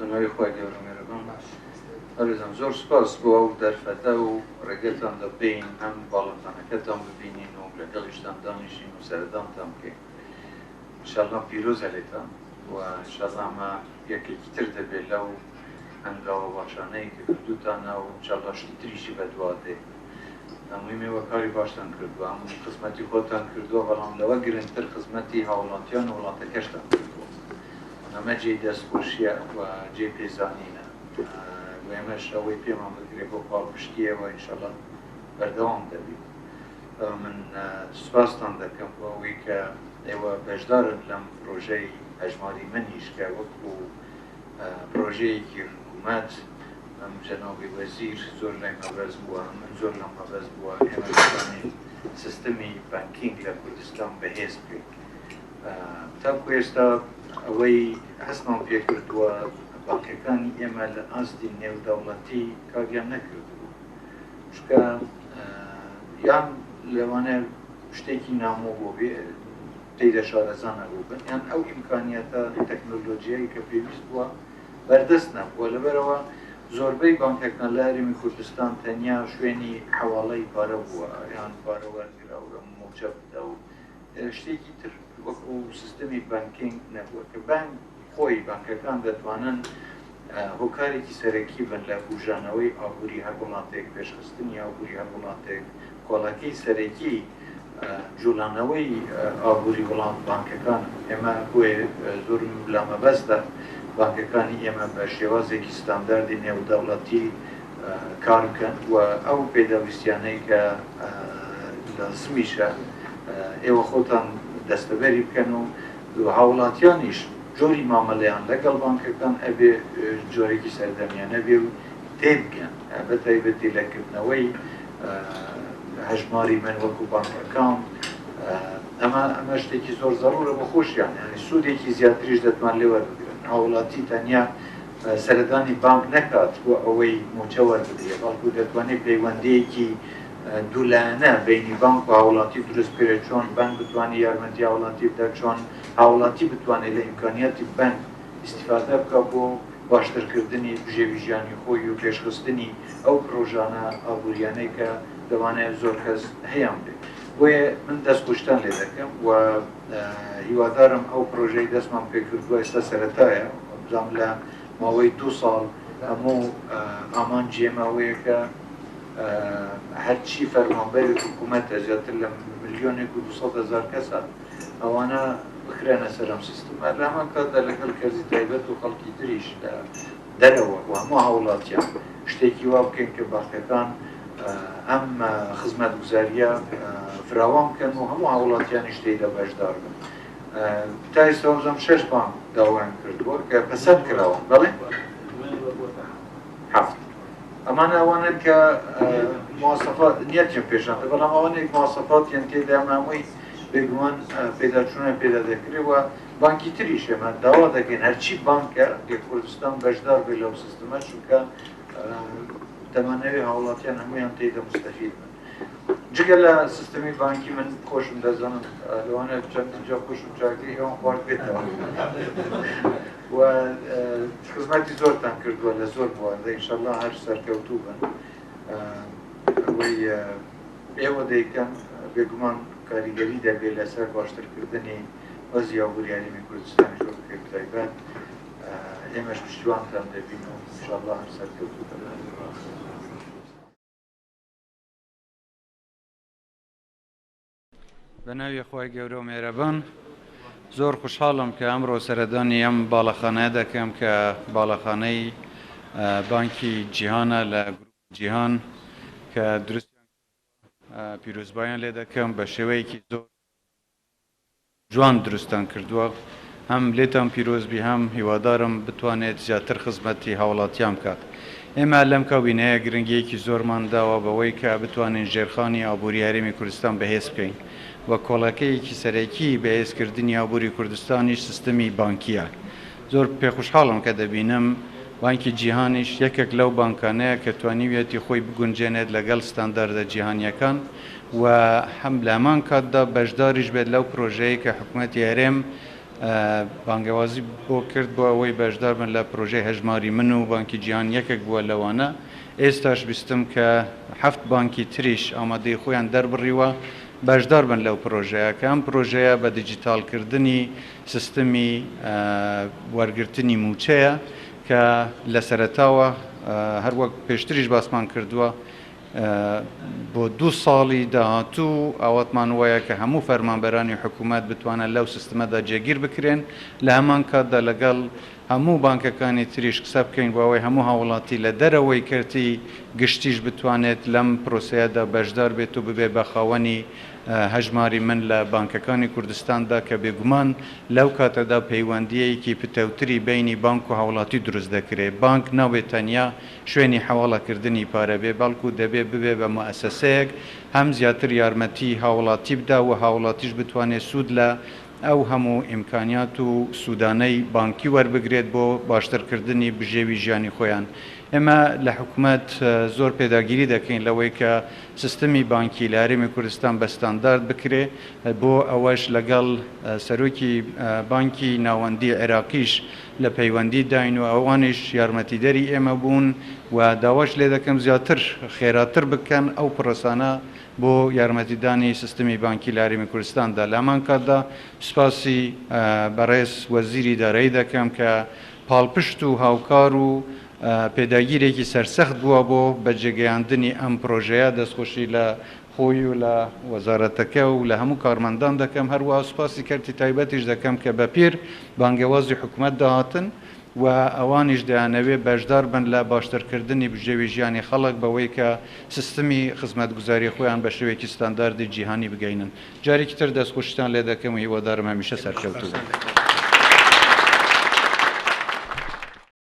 بنەوەی خۆی گەورە مێرەبان هەرزان زۆر سپاس بۆ ئەو دەرفەتە و ڕێگەتان دەبین هەم باڵەخانەکەتان ببینین و لەگەڵیشتان دانیشین و سەردانتان بکەین ئینشاڵڵا پیرۆزە لێتان و ئینشاڵڵا ئەمە یەکێکی تر دەبێت لەو هەنگاوە باشانەی کە کردوتانە و ئینشاڵڵا شتی تریشی بەدوادێ هەمووی مێوەکاری باشتان کردووە هەمووی خزمەتی خۆتان کردووە بەڵام لەوە گرنگتر خزمەتی هاوڵاتیان و وڵاتەکەشتان کردووە ئەمە جێی دەستخۆشیە و جێی پێزانینە و ئێمەش ئەوەی پێمان بگرێت بۆ پاڵپشتیەوە ئینشاڵڵا بەردەوام دەبێت من سوپاستان دەکەم بۆ ئەوەی کە ئێوە بەشدارن لەم پرۆژەی هەژماری منیش کە وەکو پرۆژەیەکی حکوومەت ئەم جەنابی وەزیر زۆر لای مەبەز بووە من زۆر لەم مەبەز بووە ئێمە دەتوانین سیستەمی بانکینگ لە کوردستان بەهێز بکەین تاکو ئێستا ئەوەی هەستمان پێکردووە بانکەکانی ئێمە لە ئاستی نێودەوڵەتی کاریان نەکردبوو چکە یان لەوانە شتێکی نامۆ بۆ بێ تێیدا شارەزانە بوو بن یان ئەو ئیمکانیەتە تەکنۆلۆژیایی کە پێویست بووە بەردەست نەبووە لەبەرەوە زۆربەی بانکەکان لە هەرێمی کوردستان تەنیا شوێنی حەواڵەی پارە بووە یان پارە وەرگراوە موچە بدە و شتێکی تر وەکو سیستەمی بانکینگ نەبووە کە بانک خۆی بانکەکان دەتوانن هۆکارێکی سەرەکی بن لە بژانەوەی ئابووری هەر وڵاتێک پێشخستنی ئابووری هەر وڵاتێک کۆڵەکەی سەرەکی جوڵانەوەی ئابووری وڵات بانکەکان ئێمە بۆیە زۆر لە مەبەستە بانکەکانی ئێمە بە شێوازێکی ستانداردی نێودەوڵەتی کار بکەن و ئەو پێداویستیانەی کە لە سمیشە ئێوە خۆتان دەستەبەری بکەن و هاوڵاتیانیش جۆری مامەڵەیان لەگەڵ بانکەکان ئەبێ جۆرێکی سەردەمیانە بێ و تێبگەن بە تایبەتی لەکردنەوەی هەژماری من وەکو بانکەکان ئەمە شتێکی زۆر زەڕورە بە خۆشیان یعنی سوودێکی زیاتریش دەتوان لێ وەربگرن هاوڵاتی تەنیا سەردانی بانک نەکات بۆ ئەوەی موچە وەربگرێت بەڵکو دەتوانێت پەیوەندیەکی دوولایەنە بینی بانک و هاوڵاتی دروست بکرێت چۆن بانک بتوانێت یارمەتی هاوڵاتی بدات چۆن هاوڵاتی بتوانێت لە ئیمکانیاتی بانک استیفادە بکات بۆ باشترکردنی ژێویژیانی خۆی و پێشخستنی ئەو پرۆژانە ئابووریانەی کە دەوانێت زۆر کەس هەیەم بێت بۆیە من دەستخۆشتان لێ دەکەم و هیوادارم ئەو پرۆژەی دەستمان پێکردووە ئێستا سەرەتایە بزانم لە ماوەی 2 ساڵ هەموو ئامانجی ئێمەوەیە کە هەرچی فەرمانبەری حکوومەتە زیاتر لە 1,200,000 کەسە ئەوانە بخرێنە سەر ئەم سیستەمە لە هەمان کاتدا لەگەڵ کەرزی تایبەت و خەڵکی تریش دەرەوە و هەموو هاوڵاتیان شتێکی وا بکەین کە بانکەکان ئەم خزمەت گوزاریە فراوان بکەن و هەموو هاوڵاتیانی شتێدا بەشدار بن تا ئێستا وەزەم 6 بانک داوایان کردووە کە پەسەند کراون بەڵێ 7 ئەمانە ئەوانن کە مواصفات نیەتیان پێشانتە بەڵام ئەوانێک مواصفاتیان تێدا هەمووی بێگومان پێداچوونە پێدا دەکرێتەوە بانکی تریش ئێمە داوا دەکەین هەرچی بانکە لە کوردستان بەشدار بێت لەو سیستەمە چونکە دەمانەوێت هاوڵاتیان هەمویان تێدا مستەفید بن جگە لە سیستەمی بانکی من خۆشم دەزانم لەوانە چەندجا خۆشم چاکەی ئەوان خوارد بێتەوە و خزمەتی زۆرتان کردووە لە زۆر بووەندە ئینشاءالله هەر سەرکەوتوو بن ئەوەی ئێوە دەیکەن بێگومان کاریگەری دەبێت لەسەر باشترکردنی وەزی ئابووریانی کوردستانی زۆر بکەیت تایبەت ئێمەش پشتیوانتان دەبین و ئینشاءالله هەر سەرکەوتوو بن بە ناوی خۆی گەورە و مێرەبان زۆر خوشحاڵم کە ئەمڕۆ سەردانی ئەم باڵەخانەیە دەکەم کە باڵەخانەی بانکی جیهانە لە گروپ جیهان کە دروست پیرۆزبایان لێ دەکەم بە شێوەیەکی زۆر جوان دروستان کردووە هەم لێتان پیرۆزبی هەم هیوادارم بتوانێت زیاتر خزمەتی هاوڵاتیان بکات ئێمە لەم کابینەیە گرنگیەکی زۆرمان داوە بەوەی کە بتوانین ژێرخانی ئابووری هەرێمی کوردستان بەهێز بکەین و کۆڵەکەیەکی سەرەکی بەهێزکردنی ئابووری کوردستانیش سیستەمی بانکیە زۆر پێخۆشحاڵم کە دەبینم بانکی جیهانیش یەکێک لەو بانکانەیە کە توانیوێتی خۆی بگونجێنێت لەگەڵ ستانداردە جیهانیەکان و هەم لە هەمان کاتدا بەشداریش بێت لەو پرۆژەیە کە حکوومەتی هەرێم بانگوازی بۆ کرد بۆ ئەوەی بەشدار بن لە پرۆژەی هەژماری من و بانکی جیهان یەکێک بووە لەوانە ئێستاش بیستم کە 7 بانکی تریش ئامادەی خۆیان دەربڕیوە بەشدار بن لەو پرۆژەیە کە ئەم پرۆژەیە بە دیجیتالکردنی سیستمی وەرگرتنی موچەیە کە لە سەرەتاوە هەروەک پێشتریش باسمان کردووە بۆ 2 ساڵی داهاتوو ئاواتمان وایە کە هەموو فەرمانبەرانی حکوومەت بتوانن لەو سیستمەدا جێگیر بکرێن لە هەمان کاتدا لەگەڵ هەموو بانکەکانی تریش قسە بکەین بۆ ئەوەی هەموو هاوڵاتی لە دەرەوەی کردی گشتیش بتوانێت لەم پرۆسەیەدا بەشدار بێت و ببێ بە خاوەنی هەژماری من لە بانکەکانی کوردستاندا کە بێگومان لەو کاتەدا پەیوەندیەیەکی پتەوتری بینی بانک و هاوڵاتی دروست دەکرێت بانک ناوێت تەنیا شوێنی حەواڵەکردنی پارە بێ بەڵکو دەبێت ببێ بە مؤسسەیەک هەم زیاتر یارمەتی هاوڵاتی بدا و هاوڵاتیش بتوانێت سوود لە ئەو هەموو ئیمکانیات و سوودانەی بانکی وەربگرێت بۆ باشترکردنی بژێوی ژیانی خۆیان ئێمە لە حکوومەت زۆر پێداگیری دەکەین لەوەی کە سیستمی بانکی لە هەرێمی کوردستان بە ستاندارد بکرێ بۆ ئەوەش لەگەڵ سەرۆکی بانکی ناوەندی عێراقیش لە پەیوەندی داین و ئەوانش یارمەتیدەری ئێمە بوون و داواش لێ دەکەم زیاتر خێراتر بکەن ئەو پرۆسانە بۆ یارمەتیدانی سیستمی بانکی لە هەرێمی کوردستاندا لە هەمان کاتدا سوپاسی بەڕێز وەزیری دارایی دەکەم کە پاڵپشت و هاوکار و پێداگیرێکی سەرسەخت بووە بۆ بەجێگەیاندنی ئەم پرۆژەیە دەستخۆشی لە خۆی و لە وەزارەتەکە و لە هەموو کارمەندان دەکەم هەروەها سوپاسی کەرتی تایبەتیش دەکەم کە بەپیر بانگەوازی حکوومەت داهاتن و ئەوانیش دەیانەوێت بەشدار بن لە باشترکردنی بژێوی ژیانی خەڵک بەوەی کە سیستمی خزمەتگوزاری خۆیان بە شێوەیەکی ستانداردی جیهانی بگەینن جارێکی تر دەستخۆشتان لێ دەکەم و هیوادارم هەمیشە سەرکەوتوو